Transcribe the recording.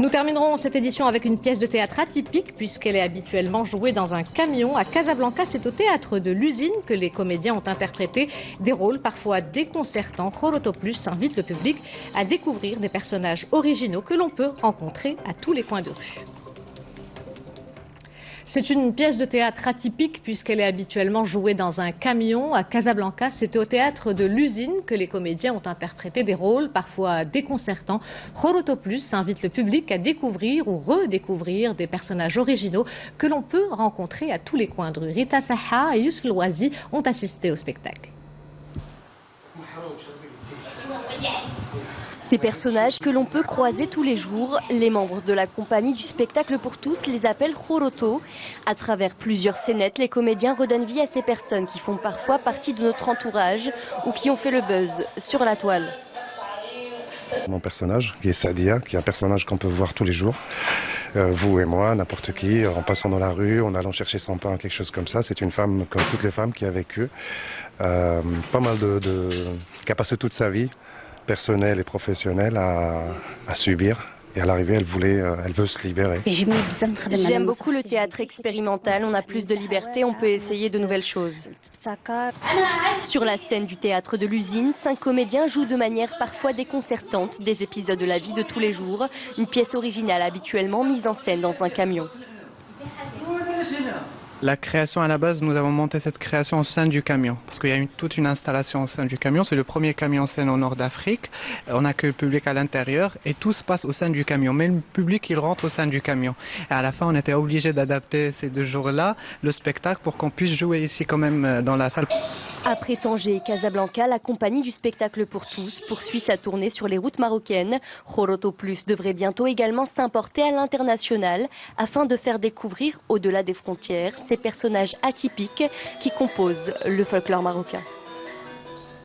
Nous terminerons cette édition avec une pièce de théâtre atypique puisqu'elle est habituellement jouée dans un camion. À Casablanca, c'est au théâtre de l'Usine que les comédiens ont interprété des rôles parfois déconcertants. Khoroto Plus invite le public à découvrir des personnages originaux que l'on peut rencontrer à tous les coins de rue. C'est une pièce de théâtre atypique puisqu'elle est habituellement jouée dans un camion. À Casablanca, c'est au théâtre de l'Usine que les comédiens ont interprété des rôles parfois déconcertants. Khoroto Plus invite le public à découvrir ou redécouvrir des personnages originaux que l'on peut rencontrer à tous les coins de rue. Rita Saha et Youssef Louazi ont assisté au spectacle. Ces personnages que l'on peut croiser tous les jours, les membres de la compagnie du spectacle pour tous les appellent Khoroto. À travers plusieurs scénettes, les comédiens redonnent vie à ces personnes qui font parfois partie de notre entourage ou qui ont fait le buzz sur la toile. Mon personnage, qui est Sadia, qui est un personnage qu'on peut voir tous les jours. Vous et moi, n'importe qui, en passant dans la rue, en allant chercher son pain, quelque chose comme ça. C'est une femme comme toutes les femmes qui a vécu pas mal qui a passé toute sa vie, personnelle et professionnelle, à subir. Et à l'arrivée, elle veut se libérer. J'aime beaucoup le théâtre expérimental, on a plus de liberté, on peut essayer de nouvelles choses. Sur la scène du théâtre de l'Usine, 5 comédiens jouent de manière parfois déconcertante des épisodes de la vie de tous les jours, une pièce originale habituellement mise en scène dans un camion. La création à la base, nous avons monté cette création au sein du camion, parce qu'il y a toute une installation au sein du camion. C'est le premier camion scène au nord d'Afrique. On accueille le public à l'intérieur et tout se passe au sein du camion. Mais le public, il rentre au sein du camion. Et à la fin, on était obligé d'adapter ces 2 jours-là le spectacle pour qu'on puisse jouer ici quand même dans la salle. Après Tanger et Casablanca, la compagnie du spectacle pour tous poursuit sa tournée sur les routes marocaines. Khoroto Plus devrait bientôt également s'importer à l'international afin de faire découvrir au-delà des frontières ces personnages atypiques qui composent le folklore marocain.